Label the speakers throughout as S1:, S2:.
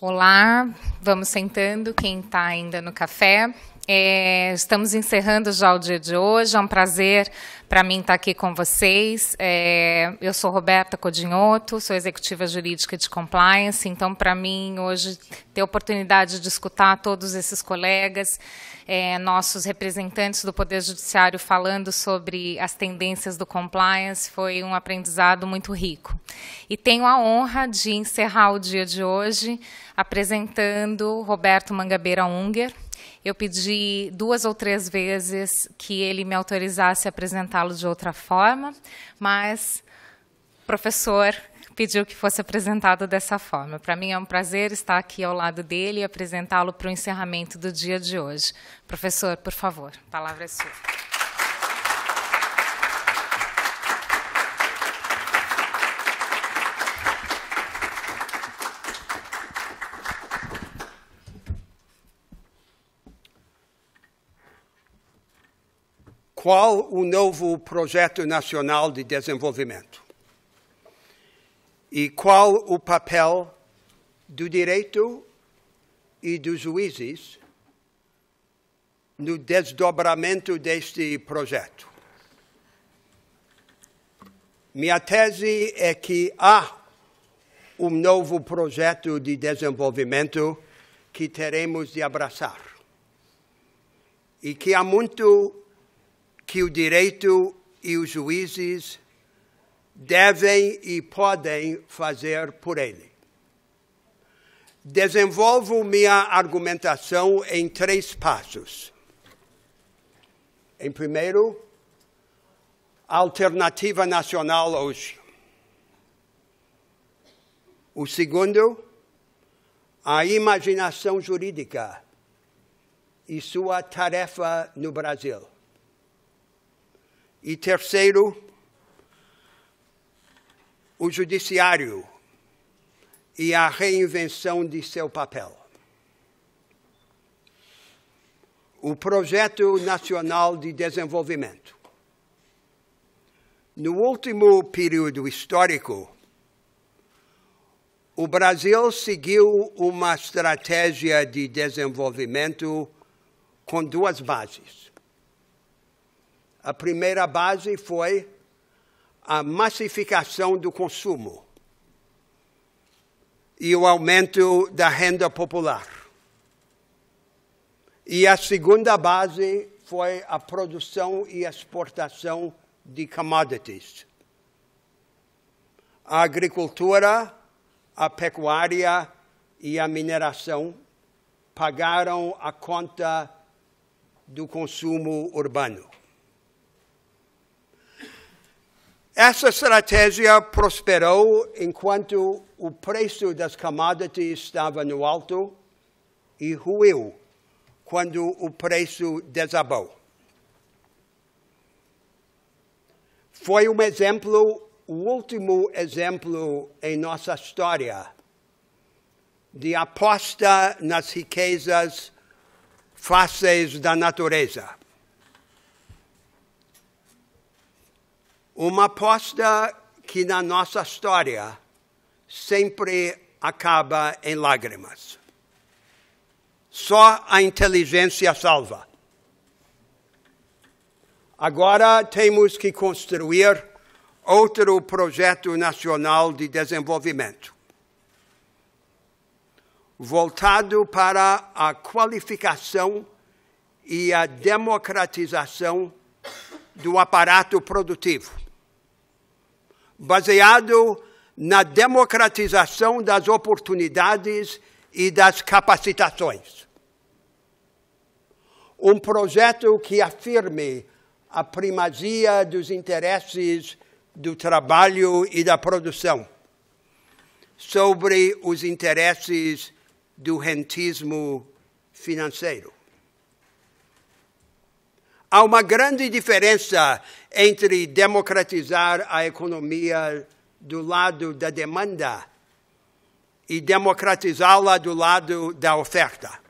S1: Olá, vamos sentando, quem está ainda no café. Estamos encerrando já o dia de hoje, é um prazer para mim estar aqui com vocês. Eu sou Roberta Codinhoto, sou executiva jurídica de compliance, então para mim hoje ter a oportunidade de escutar todos esses colegas, nossos representantes do Poder Judiciário falando sobre as tendências do compliance foi um aprendizado muito rico. E tenho a honra de encerrar o dia de hoje apresentando Roberto Mangabeira Unger. Eu pedi 2 ou 3 vezes que ele me autorizasse a apresentá-lo de outra forma, mas o professor pediu que fosse apresentado dessa forma. Para mim é um prazer estar aqui ao lado dele e apresentá-lo para o encerramento do dia de hoje. Professor, por favor, a palavra é sua.
S2: Qual o novo projeto nacional de desenvolvimento? E qual o papel do direito e dos juízes no desdobramento deste projeto? Minha tese é que há um novo projeto de desenvolvimento que teremos de abraçar e que há muito que o direito e os juízes devem e podem fazer por ele. Desenvolvo minha argumentação em 3 passos. Em primeiro, a alternativa nacional hoje. O segundo, a imaginação jurídica e sua tarefa no Brasil. E terceiro, o judiciário e a reinvenção de seu papel. O Projeto Nacional de Desenvolvimento. No último período histórico, o Brasil seguiu uma estratégia de desenvolvimento com 2 bases. A primeira base foi a massificação do consumo e o aumento da renda popular. E a segunda base foi a produção e exportação de commodities. A agricultura, a pecuária e a mineração pagaram a conta do consumo urbano. Essa estratégia prosperou enquanto o preço das commodities estava no alto e ruiu quando o preço desabou. Foi um exemplo, o último exemplo em nossa história de aposta nas riquezas fáceis da natureza. Uma aposta que na nossa história sempre acaba em lágrimas. Só a inteligência salva. Agora temos que construir outro projeto nacional de desenvolvimento, voltado para a qualificação e a democratização do aparato produtivo, baseado na democratização das oportunidades e das capacitações. Um projeto que afirme a primazia dos interesses do trabalho e da produção sobre os interesses do rentismo financeiro. Há uma grande diferença entre democratizar a economia do lado da demanda e democratizá-la do lado da oferta.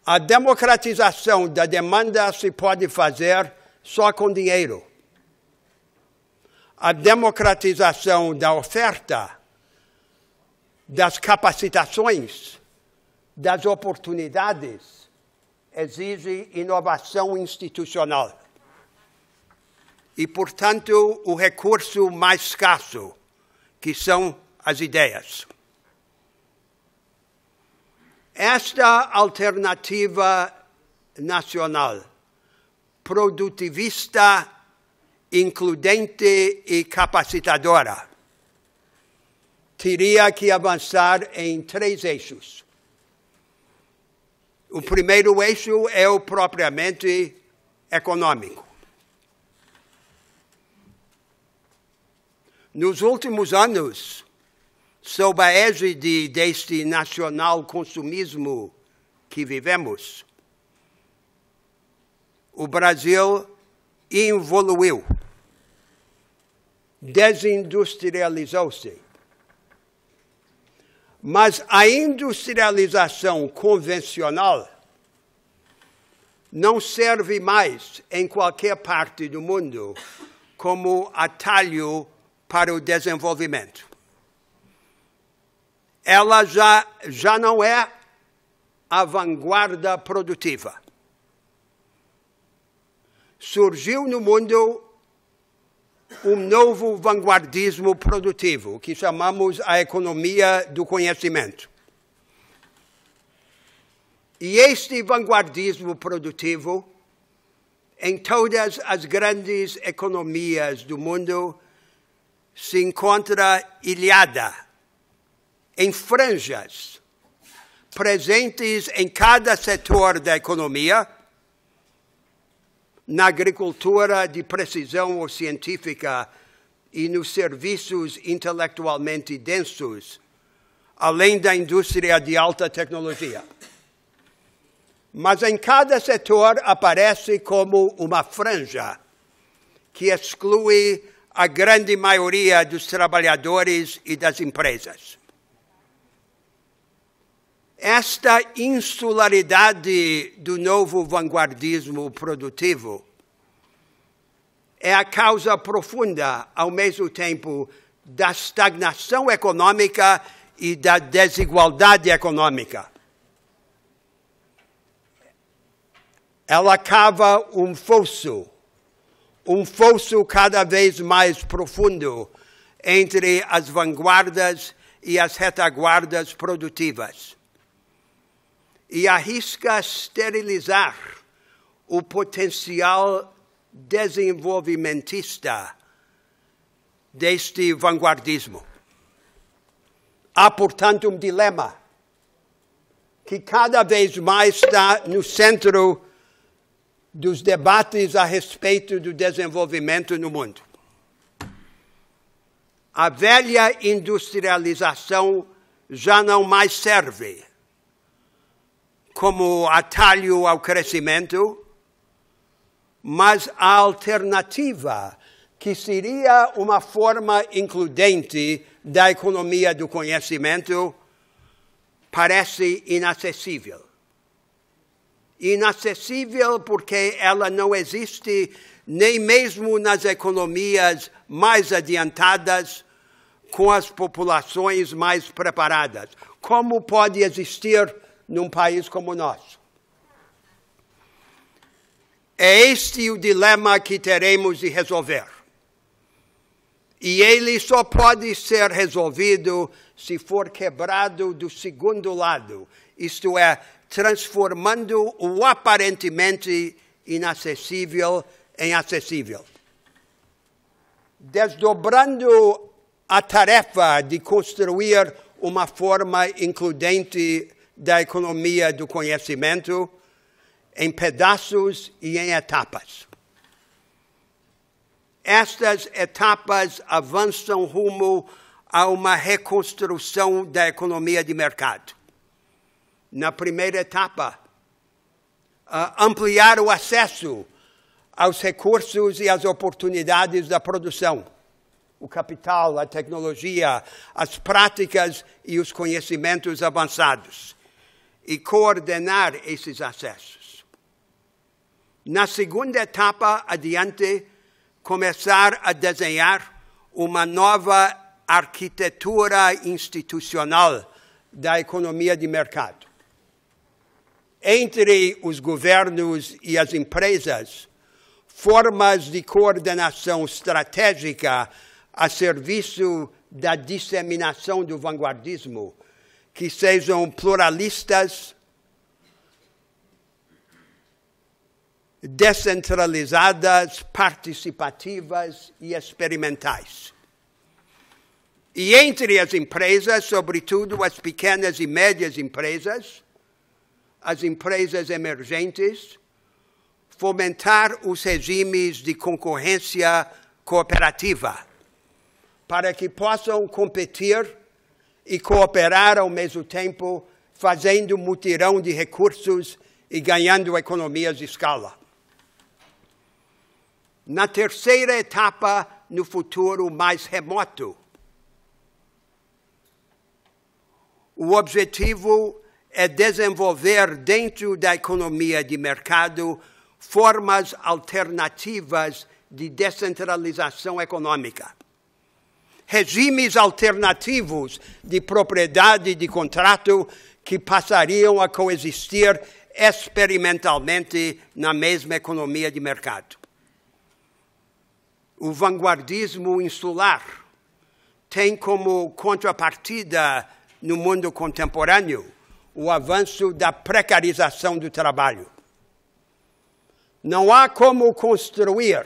S2: A democratização da demanda se pode fazer só com dinheiro. A democratização da oferta das capacitações, das oportunidades, exige inovação institucional. E, portanto, o recurso mais escasso, que são as ideias. Esta alternativa nacional, produtivista, includente e capacitadora, teria que avançar em 3 eixos. O primeiro eixo é o propriamente econômico. Nos últimos anos, sob a égide deste nacional consumismo que vivemos, o Brasil evoluiu, desindustrializou-se. Mas a industrialização convencional não serve mais em qualquer parte do mundo como atalho para o desenvolvimento. Ela já não é a vanguarda produtiva. Surgiu no mundo um novo vanguardismo produtivo, que chamamos a economia do conhecimento. E este vanguardismo produtivo, em todas as grandes economias do mundo, se encontra ilhada em franjas, presentes em cada setor da economia, na agricultura de precisão ou científica e nos serviços intelectualmente densos, além da indústria de alta tecnologia. Mas em cada setor aparece como uma franja que exclui a grande maioria dos trabalhadores e das empresas. Esta insularidade do novo vanguardismo produtivo é a causa profunda, ao mesmo tempo, da estagnação econômica e da desigualdade econômica. Ela cava um fosso cada vez mais profundo entre as vanguardas e as retaguardas produtivas. E arrisca esterilizar o potencial desenvolvimentista deste vanguardismo. Há, portanto, um dilema que cada vez mais está no centro dos debates a respeito do desenvolvimento no mundo. A velha industrialização já não mais serve como atalho ao crescimento, mas a alternativa, que seria uma forma includente da economia do conhecimento, parece inacessível. Inacessível porque ela não existe nem mesmo nas economias mais adiantadas, com as populações mais preparadas. Como pode existir num país como o nosso? É este o dilema que teremos de resolver. E ele só pode ser resolvido se for quebrado do segundo lado, isto é, transformando o aparentemente inacessível em acessível. Desdobrando a tarefa de construir uma forma includente da economia do conhecimento em pedaços e em etapas. Estas etapas avançam rumo a uma reconstrução da economia de mercado. Na primeira etapa, ampliar o acesso aos recursos e às oportunidades da produção, o capital, a tecnologia, as práticas e os conhecimentos avançados, e coordenar esses acessos. Na segunda etapa, adiante, começar a desenhar uma nova arquitetura institucional da economia de mercado. Entre os governos e as empresas, formas de coordenação estratégica a serviço da disseminação do vanguardismo, que sejam pluralistas, descentralizadas, participativas e experimentais. E entre as empresas, sobretudo as pequenas e médias empresas, as empresas emergentes, fomentar os regimes de concorrência cooperativa, para que possam competir e cooperar ao mesmo tempo, fazendo mutirão de recursos e ganhando economias de escala. Na terceira etapa, no futuro mais remoto, o objetivo é desenvolver dentro da economia de mercado formas alternativas de descentralização econômica. Regimes alternativos de propriedade e de contrato que passariam a coexistir experimentalmente na mesma economia de mercado. O vanguardismo insular tem como contrapartida no mundo contemporâneo o avanço da precarização do trabalho. Não há como construir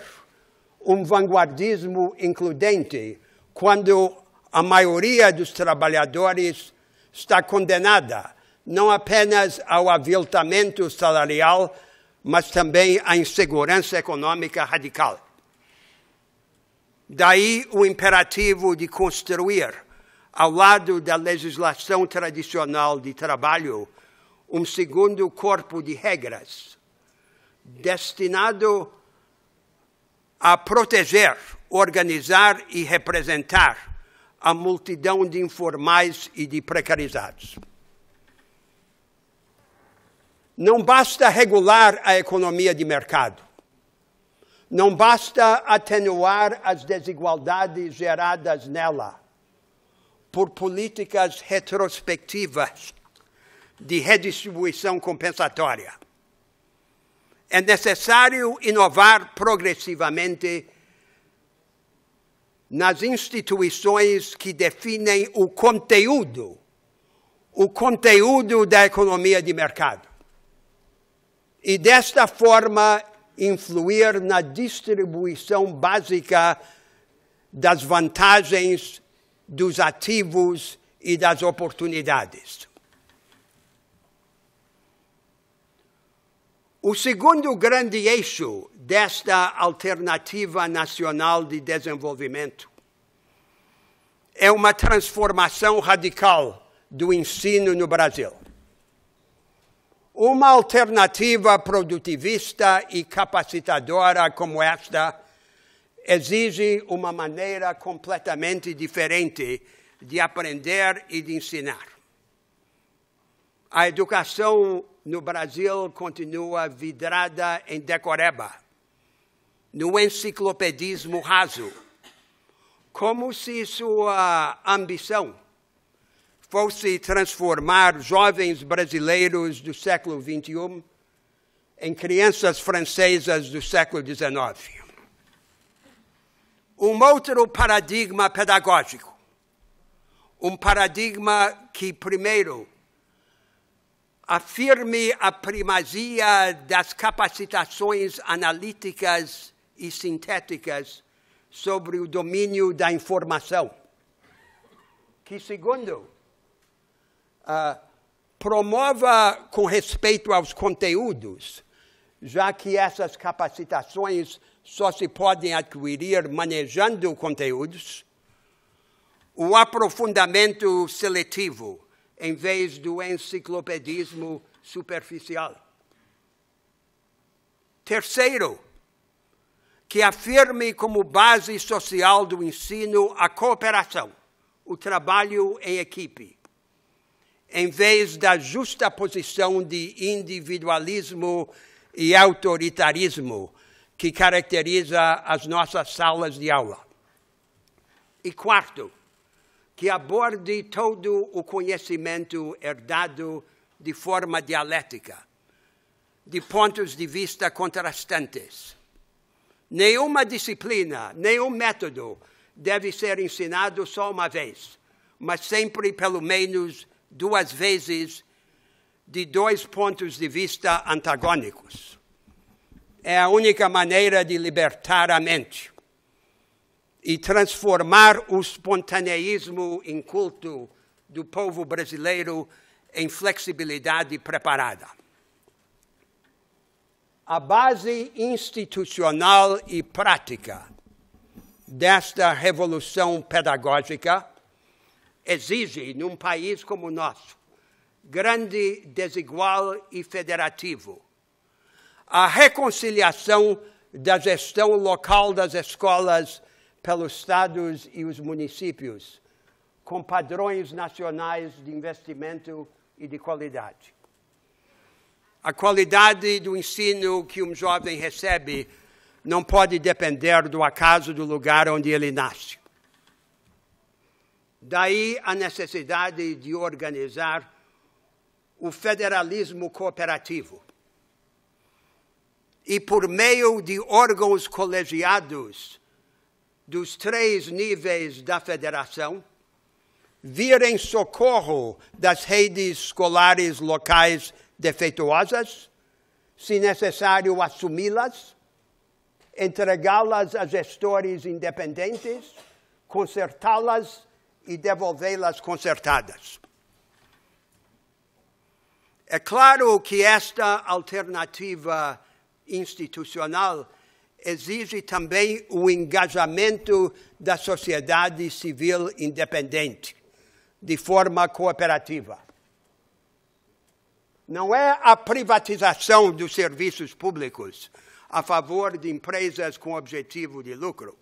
S2: um vanguardismo includente quando a maioria dos trabalhadores está condenada não apenas ao aviltamento salarial, mas também à insegurança econômica radical. Daí o imperativo de construir, ao lado da legislação tradicional de trabalho, um segundo corpo de regras, destinado a proteger, organizar e representar a multidão de informais e de precarizados. Não basta regular a economia de mercado. Não basta atenuar as desigualdades geradas nela por políticas retrospectivas de redistribuição compensatória. É necessário inovar progressivamente nas instituições que definem o conteúdo da economia de mercado. E desta forma influir na distribuição básica das vantagens, dos ativos e das oportunidades. O segundo grande eixo desta alternativa nacional de desenvolvimento é uma transformação radical do ensino no Brasil. Uma alternativa produtivista e capacitadora como esta exige uma maneira completamente diferente de aprender e de ensinar. A educação no Brasil continua vidrada em decoreba, no enciclopedismo raso, como se sua ambição fosse transformar jovens brasileiros do século XXI em crianças francesas do século XIX. Um outro paradigma pedagógico, um paradigma que, primeiro, afirme a primazia das capacitações analíticas e sintéticas sobre o domínio da informação, que, segundo, promova com respeito aos conteúdos, já que essas capacitações só se podem adquirir manejando conteúdos, o aprofundamento seletivo, em vez do enciclopedismo superficial. Terceiro, que afirme como base social do ensino a cooperação, o trabalho em equipe, em vez da justaposição de individualismo e autoritarismo que caracteriza as nossas salas de aula. E quarto, que aborde todo o conhecimento herdado de forma dialética, de pontos de vista contrastantes. Nenhuma disciplina, nenhum método deve ser ensinado só uma vez, mas sempre pelo menos 2 vezes de 2 pontos de vista antagônicos. É a única maneira de libertar a mente e transformar o espontaneísmo inculto do povo brasileiro em flexibilidade preparada. A base institucional e prática desta revolução pedagógica exige, num país como o nosso, grande, desigual e federativo, a reconciliação da gestão local das escolas pelos estados e os municípios, com padrões nacionais de investimento e de qualidade. A qualidade do ensino que um jovem recebe não pode depender do acaso do lugar onde ele nasce. Daí a necessidade de organizar o federalismo cooperativo. E por meio de órgãos colegiados dos 3 níveis da federação, vir em socorro das redes escolares locais defeituosas, se necessário assumi-las, entregá-las a gestores independentes, consertá-las e devolvê-las consertadas. É claro que esta alternativa institucional exige também o engajamento da sociedade civil independente, de forma cooperativa. Não é a privatização dos serviços públicos a favor de empresas com objetivo de lucro.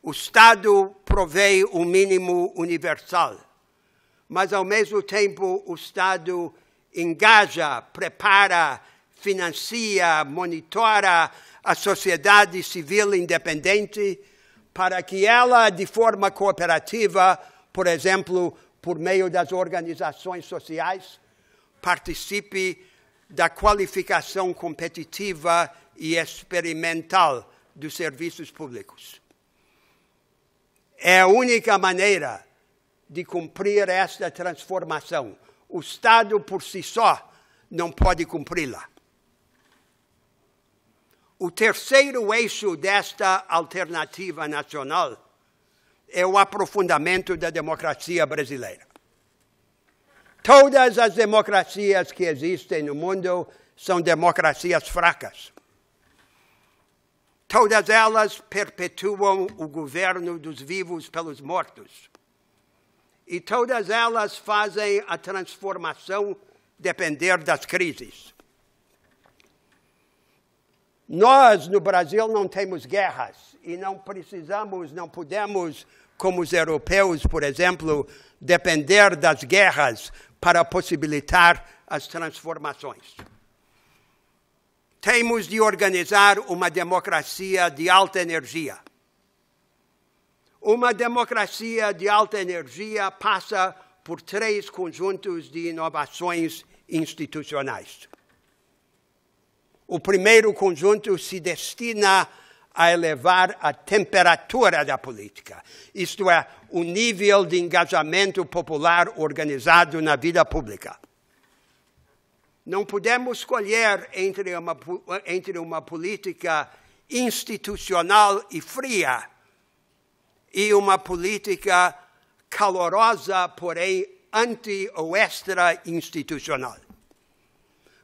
S2: O Estado provê o mínimo universal, mas, ao mesmo tempo, o Estado engaja, prepara, financia, monitora a sociedade civil independente para que ela, de forma cooperativa, por exemplo, por meio das organizações sociais, participe da qualificação competitiva e experimental dos serviços públicos. É a única maneira de cumprir esta transformação. O Estado, por si só, não pode cumpri-la. O terceiro eixo desta alternativa nacional é o aprofundamento da democracia brasileira. Todas as democracias que existem no mundo são democracias fracas. Todas elas perpetuam o governo dos vivos pelos mortos. E todas elas fazem a transformação depender das crises. Nós, no Brasil, não temos guerras e não podemos, como os europeus, por exemplo, depender das guerras para possibilitar as transformações. Temos de organizar uma democracia de alta energia. Uma democracia de alta energia passa por 3 conjuntos de inovações institucionais. O primeiro conjunto se destina a elevar a temperatura da política, isto é, o nível de engajamento popular organizado na vida pública. Não podemos escolher entre uma política institucional e fria e uma política calorosa, porém anti- ou extra-institucional.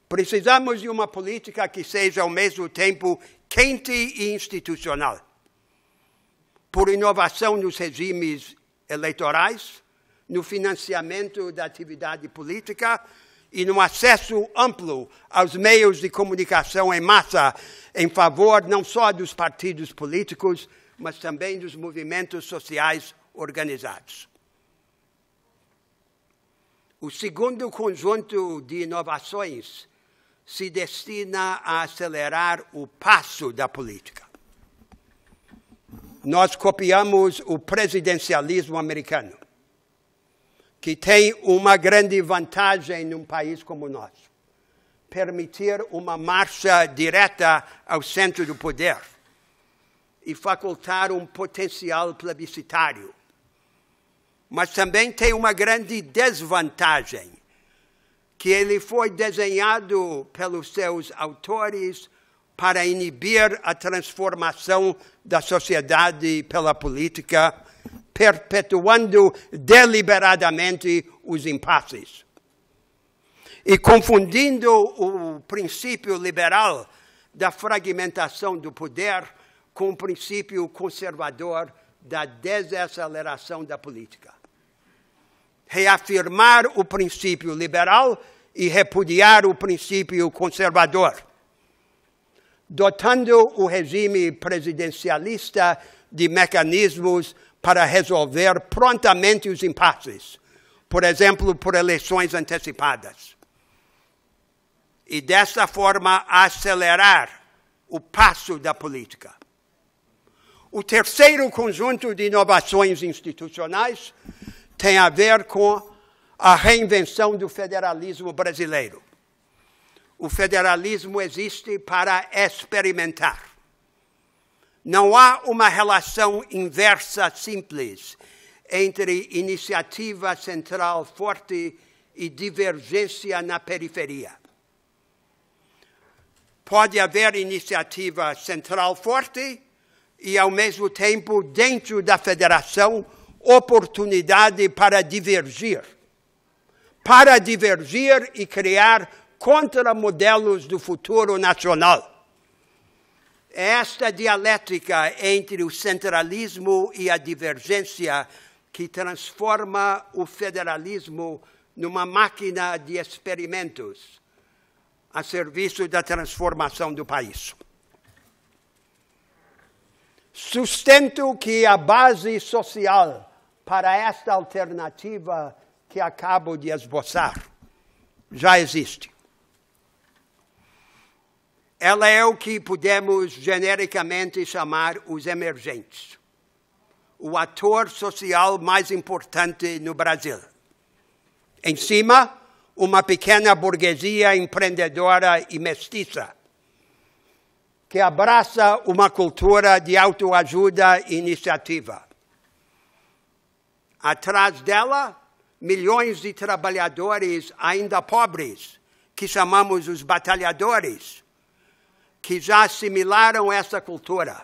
S2: Precisamos de uma política que seja, ao mesmo tempo, quente e institucional. Por inovação nos regimes eleitorais, no financiamento da atividade política e no acesso amplo aos meios de comunicação em massa, em favor não só dos partidos políticos, mas também dos movimentos sociais organizados. O segundo conjunto de inovações se destina a acelerar o passo da política. Nós copiamos o presidencialismo americano. que tem uma grande vantagem num país como o nosso. Permitir uma marcha direta ao centro do poder e facultar um potencial plebiscitário. Mas também tem uma grande desvantagem, que ele foi desenhado pelos seus autores para inibir a transformação da sociedade pela política, perpetuando deliberadamente os impasses e confundindo o princípio liberal da fragmentação do poder com o princípio conservador da desaceleração da política. Reafirmar o princípio liberal e repudiar o princípio conservador, dotando o regime presidencialista de mecanismos para resolver prontamente os impasses, por exemplo, por eleições antecipadas. E dessa forma acelerar o passo da política. O terceiro conjunto de inovações institucionais tem a ver com a reinvenção do federalismo brasileiro. O federalismo existe para experimentar. Não há uma relação inversa simples entre iniciativa central forte e divergência na periferia. Pode haver iniciativa central forte e, ao mesmo tempo, dentro da federação, oportunidade para divergir e criar contramodelos do futuro nacional. É esta dialética entre o centralismo e a divergência que transforma o federalismo numa máquina de experimentos a serviço da transformação do país. Sustento que a base social para esta alternativa que acabo de esboçar já existe. Ela é o que podemos genericamente chamar os emergentes, o ator social mais importante no Brasil. Em cima, uma pequena burguesia empreendedora e mestiça, que abraça uma cultura de autoajuda e iniciativa. Atrás dela, milhões de trabalhadores ainda pobres, que chamamos os batalhadores, que já assimilaram essa cultura.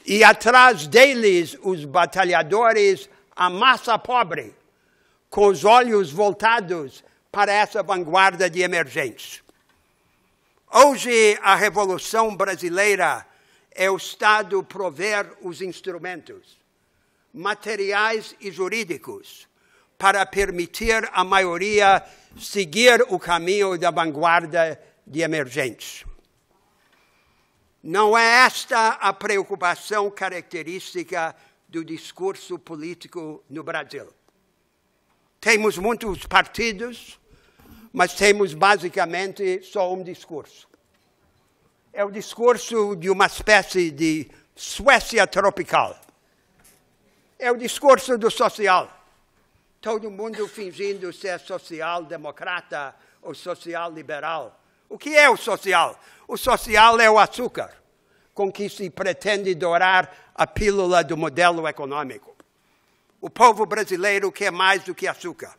S2: E atrás deles, os batalhadores, a massa pobre, com os olhos voltados para essa vanguarda de emergentes. Hoje, a Revolução Brasileira é o Estado prover os instrumentos materiais e jurídicos para permitir à maioria seguir o caminho da vanguarda de emergentes. Não é esta a preocupação característica do discurso político no Brasil. Temos muitos partidos, mas temos basicamente só um discurso. É o discurso de uma espécie de Suécia tropical. É o discurso do social. Todo mundo fingindo ser social-democrata ou social-liberal. O que é o social? O social é o açúcar, com que se pretende dourar a pílula do modelo econômico. O povo brasileiro quer mais do que açúcar.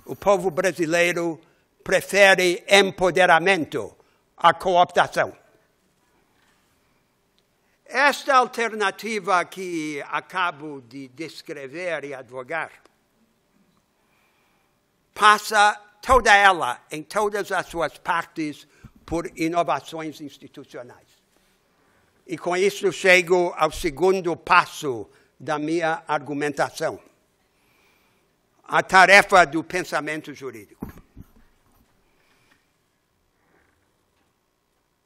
S2: O povo brasileiro prefere empoderamento à cooptação. Esta alternativa que acabo de descrever e advogar passa toda ela, em todas as suas partes, por inovações institucionais. E com isso chego ao segundo passo da minha argumentação. A tarefa do pensamento jurídico.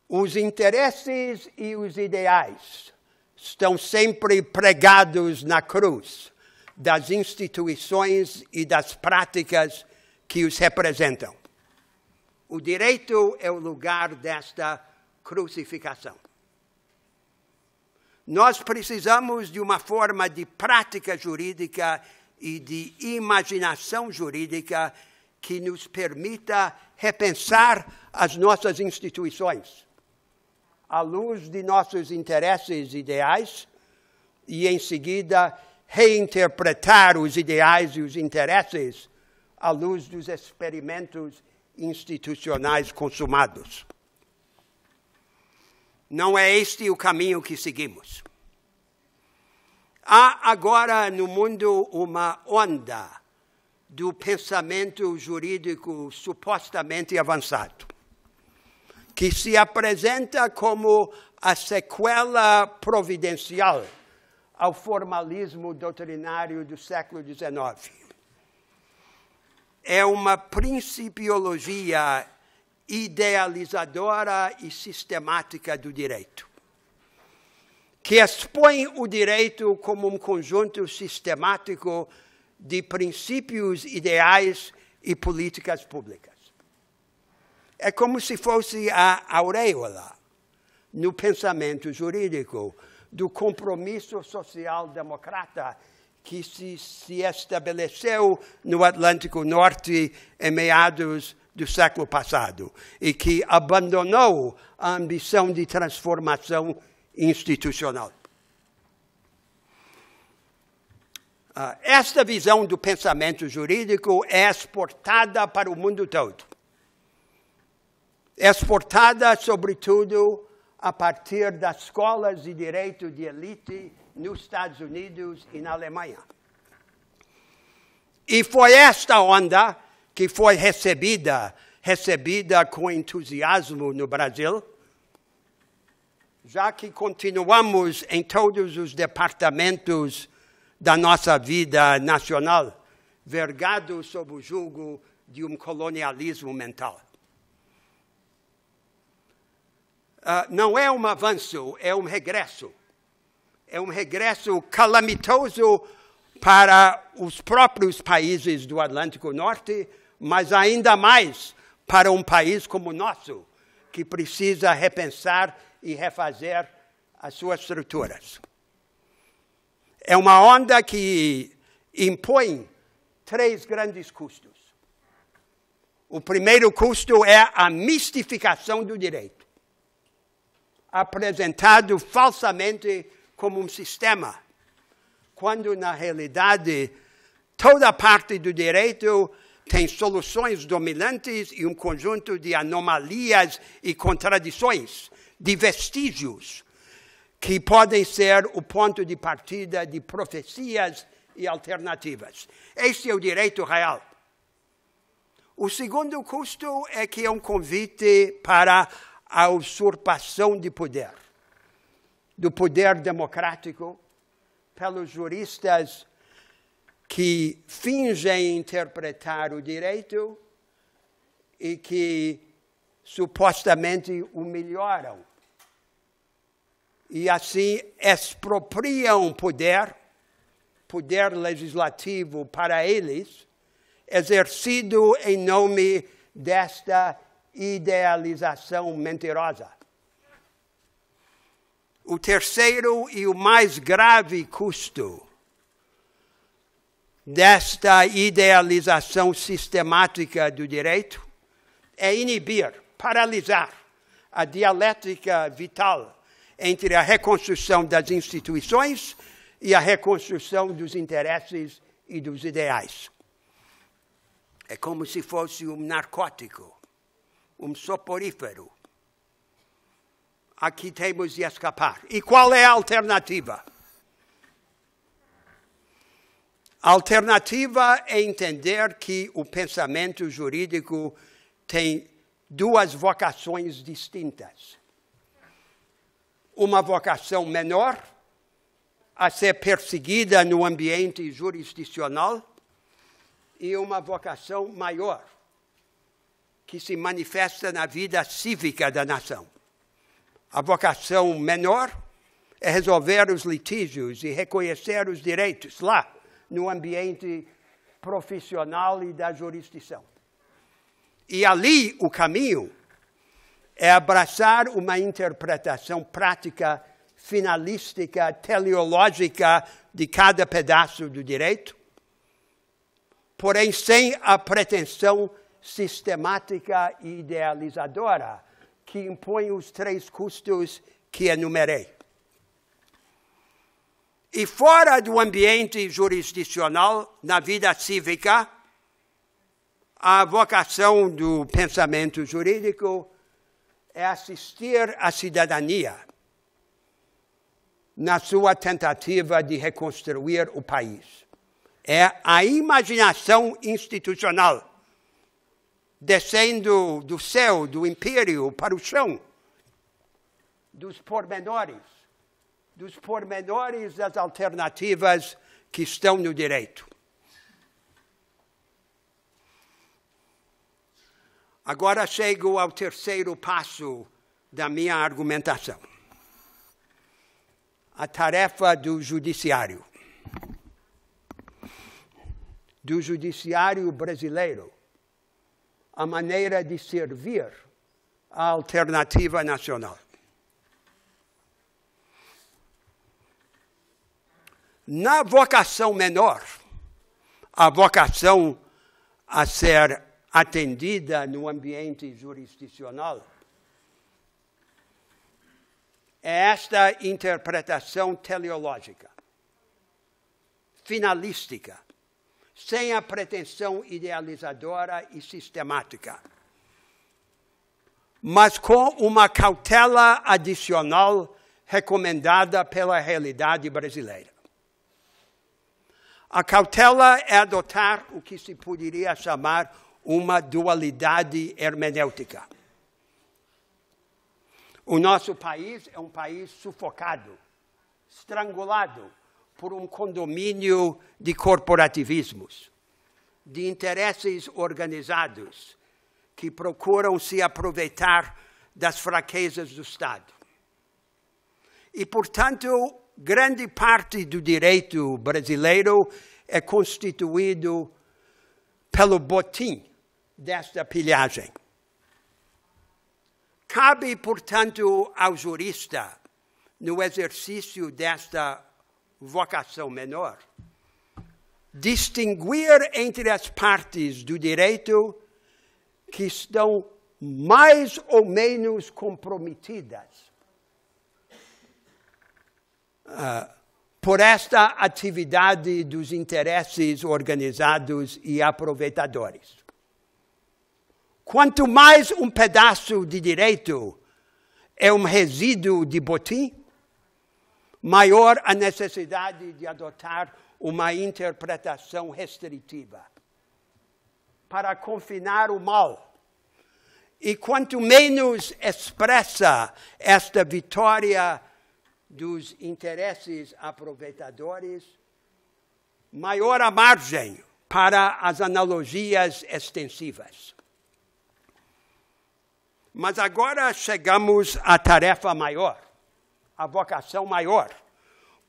S2: Os interesses e os ideais estão sempre pregados na cruz das instituições e das práticas que os representam. O direito é o lugar desta crucificação. Nós precisamos de uma forma de prática jurídica e de imaginação jurídica que nos permita repensar as nossas instituições, à luz de nossos interesses ideais, e, em seguida, reinterpretar os ideais e os interesses à luz dos experimentos institucionais consumados. Não é este o caminho que seguimos. Há agora no mundo uma onda do pensamento jurídico supostamente avançado, que se apresenta como a sequela providencial ao formalismo doutrinário do século XIX. É uma principiologia idealizadora e sistemática do direito, que expõe o direito como um conjunto sistemático de princípios ideais e políticas públicas. É como se fosse a auréola no pensamento jurídico do compromisso social-democrata que se estabeleceu no Atlântico Norte em meados do século passado e que abandonou a ambição de transformação institucional. Esta visão do pensamento jurídico é exportada para o mundo todo. Exportada, sobretudo, a partir das escolas de direito de elite nos Estados Unidos e na Alemanha. E foi esta onda que foi recebida com entusiasmo no Brasil, já que continuamos em todos os departamentos da nossa vida nacional, vergados sob o jugo de um colonialismo mental. Não é um avanço, é um regresso. É um regresso calamitoso para os próprios países do Atlântico Norte, mas ainda mais para um país como o nosso, que precisa repensar e refazer as suas estruturas. É uma onda que impõe 3 grandes custos. O primeiro custo é a mistificação do direito, apresentado falsamente como um sistema, quando, na realidade, toda parte do direito tem soluções dominantes e um conjunto de anomalias e contradições, de vestígios, que podem ser o ponto de partida de profecias e alternativas. Este é o direito real. O segundo custo é que é um convite para a usurpação de poder, do poder democrático, pelos juristas que fingem interpretar o direito e que supostamente o melhoram. E assim expropriam poder legislativo para eles, exercido em nome desta idealização mentirosa. O terceiro e o mais grave custo desta idealização sistemática do direito é inibir, paralisar a dialética vital entre a reconstrução das instituições e a reconstrução dos interesses e dos ideais. É como se fosse um narcótico, um soporífero. Aqui temos de escapar. E qual é a alternativa? A alternativa é entender que o pensamento jurídico tem 2 vocações distintas. Uma vocação menor, a ser perseguida no ambiente jurisdicional, e uma vocação maior, que se manifesta na vida cívica da nação. A vocação menor é resolver os litígios e reconhecer os direitos lá, no ambiente profissional e da jurisdição. E ali o caminho é abraçar uma interpretação prática, finalística, teleológica de cada pedaço do direito porém sem a pretensão sistemática e idealizadora que impõe os 3 custos que enumerei. E fora do ambiente jurisdicional, na vida cívica, a vocação do pensamento jurídico é assistir a cidadania na sua tentativa de reconstruir o país. É a imaginação institucional descendo do céu, do império, para o chão, dos pormenores das alternativas que estão no direito. Agora chego ao terceiro passo da minha argumentação. A tarefa do judiciário. Do judiciário brasileiro. A maneira de servir a alternativa nacional. Na vocação menor, a vocação a ser atendida no ambiente jurisdicional, é esta interpretação teleológica, finalística, sem a pretensão idealizadora e sistemática, mas com uma cautela adicional recomendada pela realidade brasileira. A cautela é adotar o que se poderia chamar uma dualidade hermenêutica. O nosso país é um país sufocado, estrangulado por um condomínio de corporativismos, de interesses organizados que procuram se aproveitar das fraquezas do Estado. E, portanto, grande parte do direito brasileiro é constituído pelo botim desta pilhagem. Cabe, portanto, ao jurista, no exercício desta vocação menor, distinguir entre as partes do direito que estão mais ou menos comprometidas por esta atividade dos interesses organizados e aproveitadores. Quanto mais um pedaço de direito é um resíduo de botim, maior a necessidade de adotar uma interpretação restritiva para confinar o mal. E quanto menos expressa esta vitória dos interesses aproveitadores, maior a margem para as analogias extensivas. Mas agora chegamos à tarefa maior, à vocação maior,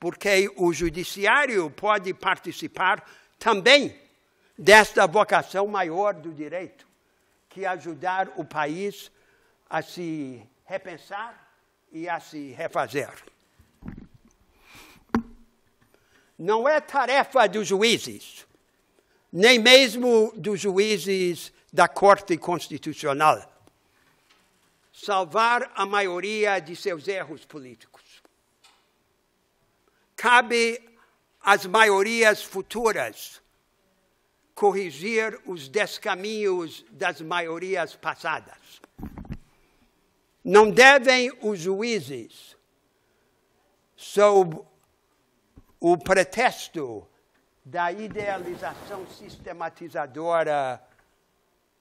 S2: porque o judiciário pode participar também desta vocação maior do direito, que é ajudar o país a se repensar e a se refazer. Não é tarefa dos juízes, nem mesmo dos juízes da Corte Constitucional, salvar a maioria de seus erros políticos. Cabe às maiorias futuras corrigir os descaminhos das maiorias passadas. Não devem os juízes, sob o pretexto da idealização sistematizadora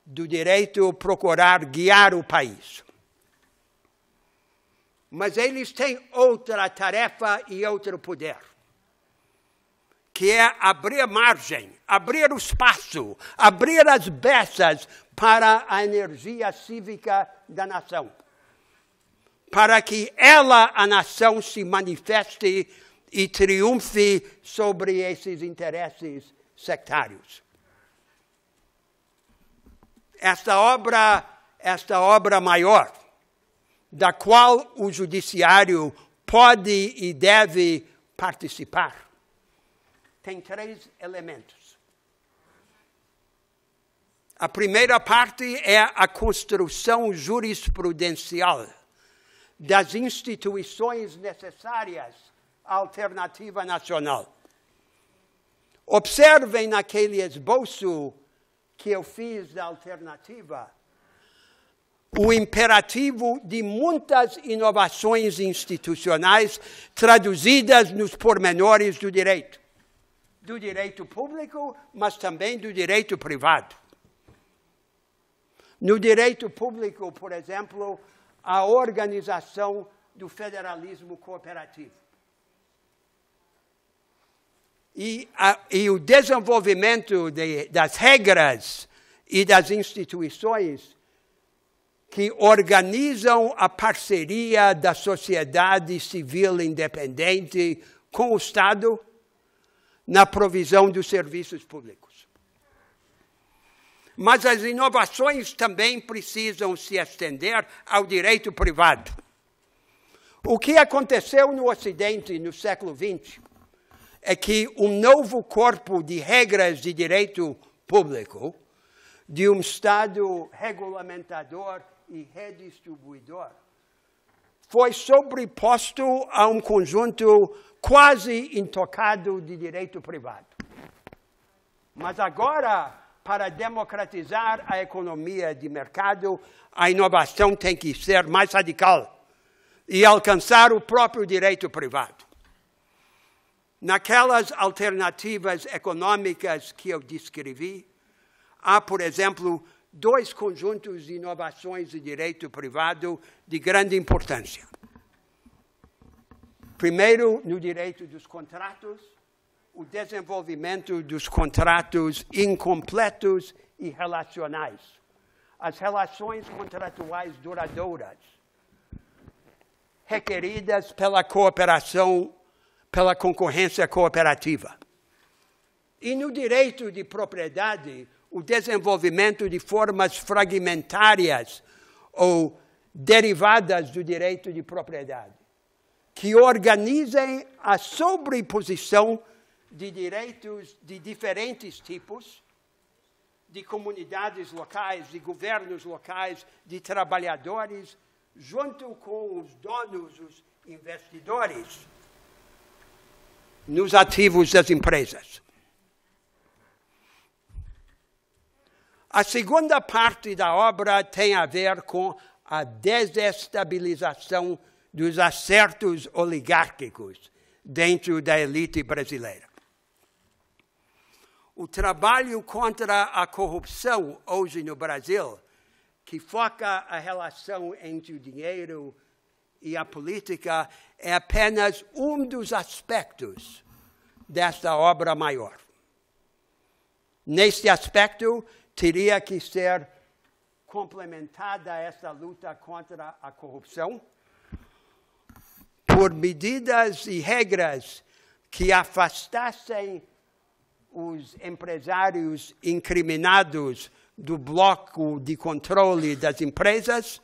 S2: do direito, procurar guiar o país. Mas eles têm outra tarefa e outro poder, que é abrir margem, abrir o espaço, abrir as brechas para a energia cívica da nação, para que ela, a nação, se manifeste e triunfe sobre esses interesses sectários. Esta obra maior, da qual o judiciário pode e deve participar, tem 3 elementos. A primeira parte é a construção jurisprudencial das instituições necessárias à alternativa nacional. Observem naquele esboço que eu fiz da alternativa o imperativo de muitas inovações institucionais traduzidas nos pormenores do direito público, mas também do direito privado. No direito público, por exemplo, a organização do federalismo cooperativo. E o desenvolvimento das regras e das instituições que organizam a parceria da sociedade civil independente com o Estado na provisão dos serviços públicos. Mas as inovações também precisam se estender ao direito privado. O que aconteceu no Ocidente no século XX é que um novo corpo de regras de direito público, de um Estado regulamentador e redistribuidor, foi sobreposto a um conjunto quase intocado de direito privado. Mas agora, para democratizar a economia de mercado, a inovação tem que ser mais radical e alcançar o próprio direito privado. Naquelas alternativas econômicas que eu descrevi, há, por exemplo, dois conjuntos de inovações de direito privado de grande importância. Primeiro, no direito dos contratos, o desenvolvimento dos contratos incompletos e relacionais. As relações contratuais duradouras, requeridas pela cooperação, pela concorrência cooperativa. E no direito de propriedade, o desenvolvimento de formas fragmentárias ou derivadas do direito de propriedade, que organizem a sobreposição de direitos de diferentes tipos, de comunidades locais, de governos locais, de trabalhadores, junto com os donos, os investidores, nos ativos das empresas. A segunda parte da obra tem a ver com a desestabilização dos acertos oligárquicos dentro da elite brasileira. O trabalho contra a corrupção hoje no Brasil, que foca a relação entre o dinheiro e a política, é apenas um dos aspectos desta obra maior. Neste aspecto, teria que ser complementada essa luta contra a corrupção por medidas e regras que afastassem os empresários incriminados do bloco de controle das empresas,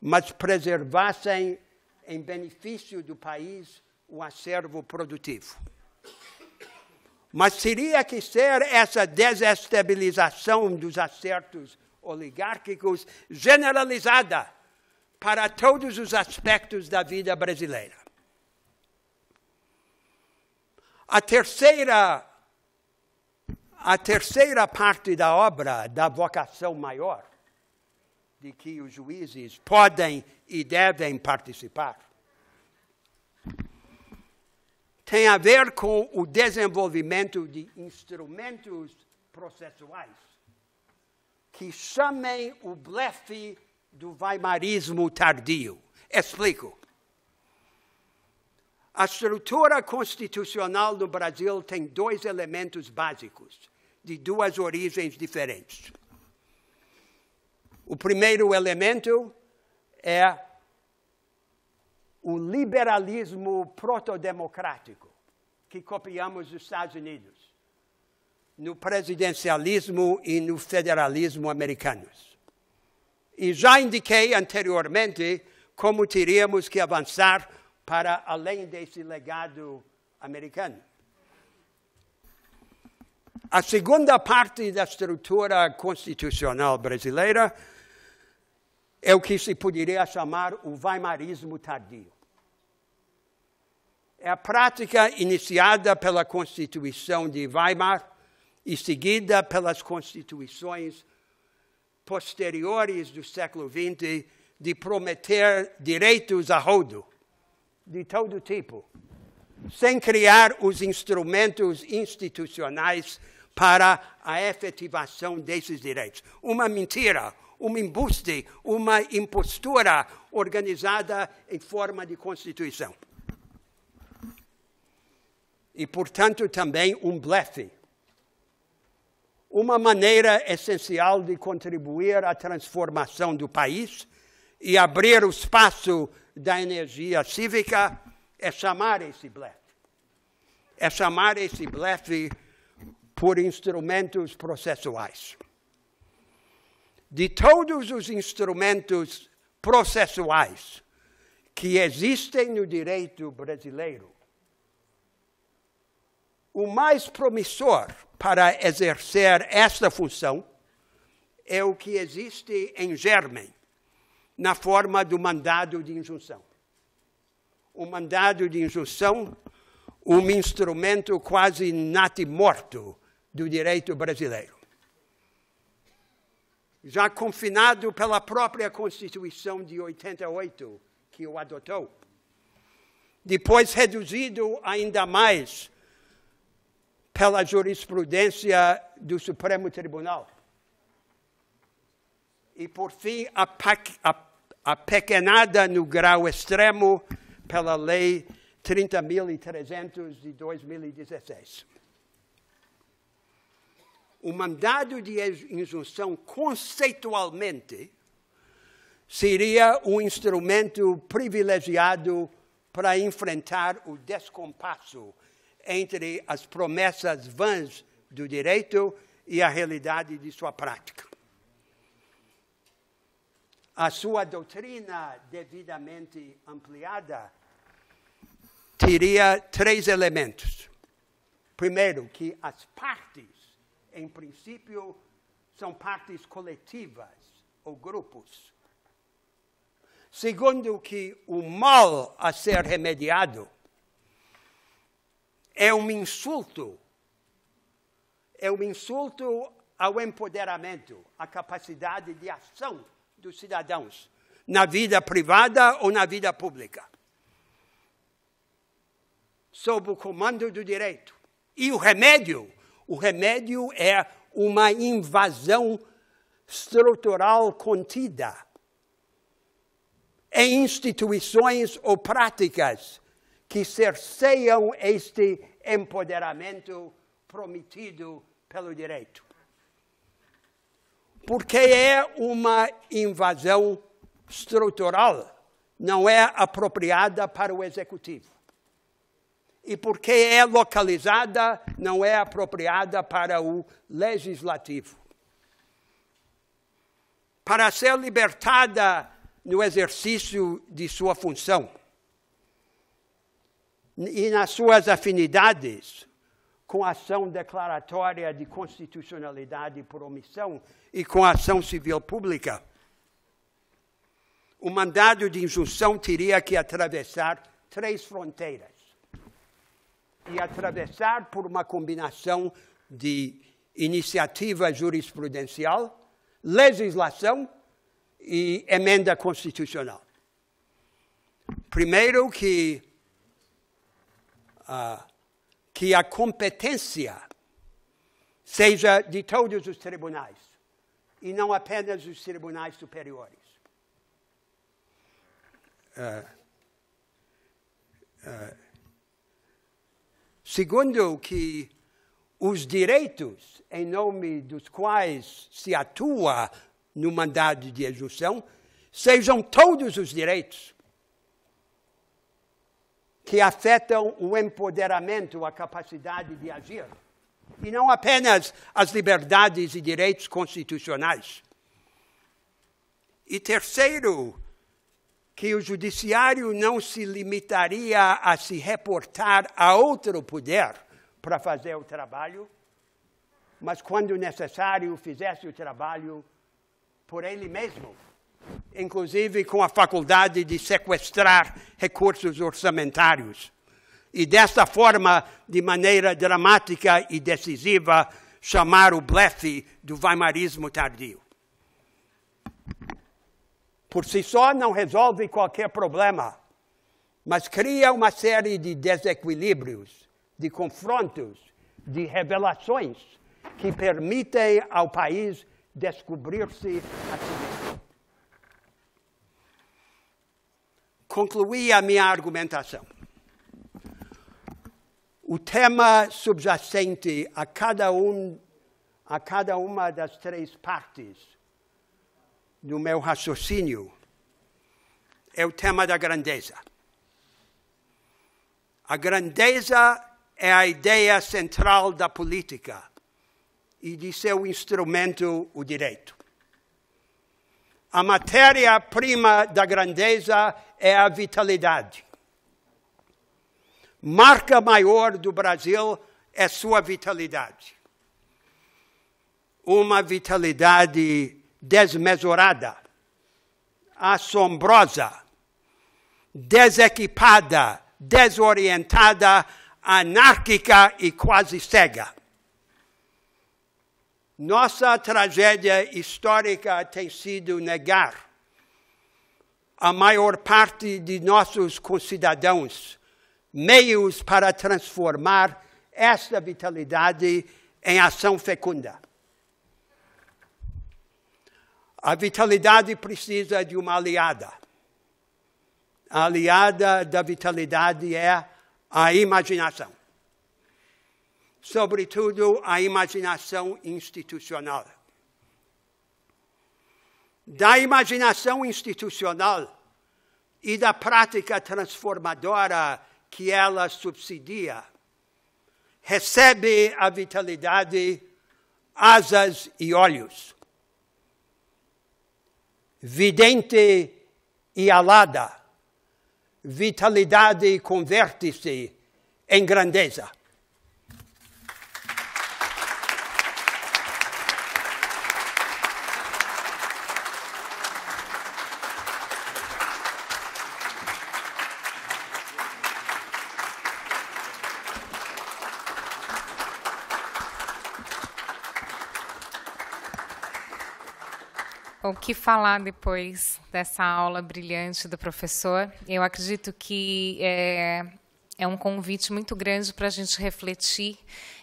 S2: mas preservassem, em benefício do país, o acervo produtivo. Mas teria que ser essa desestabilização dos acertos oligárquicos generalizada para todos os aspectos da vida brasileira. A terceira parte da obra, da vocação maior, de que os juízes podem e devem participar, tem a ver com o desenvolvimento de instrumentos processuais que chamem o blefe do weimarismo tardio. Explico. A estrutura constitucional do Brasil tem dois elementos básicos, de duas origens diferentes. O primeiro elemento é o liberalismo protodemocrático, que copiamos dos Estados Unidos, no presidencialismo e no federalismo americanos. E já indiquei anteriormente como teríamos que avançar para além desse legado americano. A segunda parte da estrutura constitucional brasileira é o que se poderia chamar o weimarismo tardio. É a prática iniciada pela Constituição de Weimar e seguida pelas constituições posteriores do século XX de prometer direitos a rodo, de todo tipo, sem criar os instrumentos institucionais para a efetivação desses direitos. Uma mentira, um embuste, uma impostura organizada em forma de Constituição. E, portanto, também um blefe. Uma maneira essencial de contribuir à transformação do país e abrir o espaço da energia cívica é chamar esse blefe. É chamar esse blefe por instrumentos processuais. De todos os instrumentos processuais que existem no direito brasileiro, o mais promissor para exercer esta função é o que existe em germen, na forma do mandado de injunção. O mandado de injunção, um instrumento quase natimorto do direito brasileiro. Já confinado pela própria Constituição de 88, que o adotou. Depois reduzido ainda mais pela jurisprudência do Supremo Tribunal. E, por fim, apequenada no grau extremo pela Lei 30.300 de 2016. O mandado de injunção, conceitualmente, seria um instrumento privilegiado para enfrentar o descompasso entre as promessas vãs do direito e a realidade de sua prática. A sua doutrina devidamente ampliada teria 3 elementos. Primeiro, que as partes, em princípio, são partes coletivas ou grupos. Segundo, que o mal a ser remediado é um insulto ao empoderamento, à capacidade de ação dos cidadãos, na vida privada ou na vida pública, sob o comando do direito. E o remédio é uma invasão estrutural contida em instituições ou práticas que cerceiam este empoderamento prometido pelo direito. Porque é uma invasão estrutural, não é apropriada para o executivo. E porque é localizada, não é apropriada para o legislativo. Para ser libertada no exercício de sua função e nas suas afinidades com a ação declaratória de constitucionalidade por omissão e com a ação civil pública, o mandado de injunção teria que atravessar 3 fronteiras. E atravessar por uma combinação de iniciativa jurisprudencial, legislação e emenda constitucional. Primeiro, que a competência seja de todos os tribunais, e não apenas os tribunais superiores. Segundo, que os direitos em nome dos quais se atua no mandado de injunção sejam todos os direitos que afetam o empoderamento, a capacidade de agir, e não apenas as liberdades e direitos constitucionais. E terceiro, que o judiciário não se limitaria a se reportar a outro poder para fazer o trabalho, mas quando necessário, fizesse o trabalho por ele mesmo, inclusive com a faculdade de sequestrar recursos orçamentários. E dessa forma, de maneira dramática e decisiva, chamar o blefe do weimarismo tardio. Por si só não resolve qualquer problema, mas cria uma série de desequilíbrios, de confrontos, de revelações que permitem ao país descobrir-se a si mesmo. Concluí a minha argumentação. O tema subjacente a cada uma das três partes do meu raciocínio é o tema da grandeza. A grandeza é a ideia central da política e de seu instrumento, o direito. A matéria-prima da grandeza é a vitalidade. Marca maior do Brasil é sua vitalidade. Uma vitalidade desmesurada, assombrosa, desequipada, desorientada, anárquica e quase cega. Nossa tragédia histórica tem sido negar a maior parte de nossos concidadãos meios para transformar esta vitalidade em ação fecunda. A vitalidade precisa de uma aliada. A aliada da vitalidade é a imaginação. Sobretudo, a imaginação institucional. Da imaginação institucional e da prática transformadora que ela subsidia, recebe a vitalidade asas e olhos. Vidente e alada, vitalidade converte-se em grandeza.
S1: O que falar depois dessa aula brilhante do professor? Eu acredito que é um convite muito grande para a gente refletir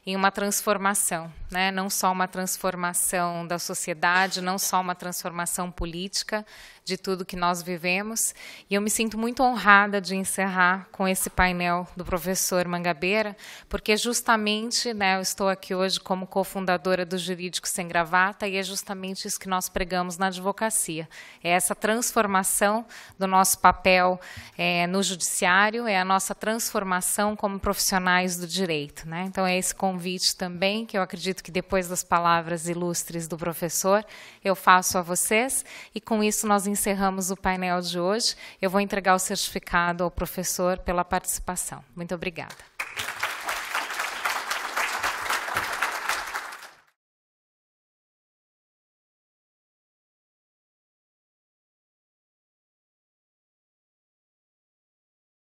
S1: em uma transformação, né? Não só uma transformação da sociedade, não só uma transformação política de tudo que nós vivemos. E eu me sinto muito honrada de encerrar com esse painel do professor Mangabeira, porque justamente, né, eu estou aqui hoje como cofundadora do Jurídico Sem Gravata, e é justamente isso que nós pregamos na advocacia. É essa transformação do nosso papel no judiciário, é a nossa transformação como profissionais do direito, né? Então, é esse convite também, que eu acredito que depois das palavras ilustres do professor, eu faço a vocês, e com isso nós encerramos o painel de hoje. Eu vou entregar o certificado ao professor pela participação. Muito obrigada.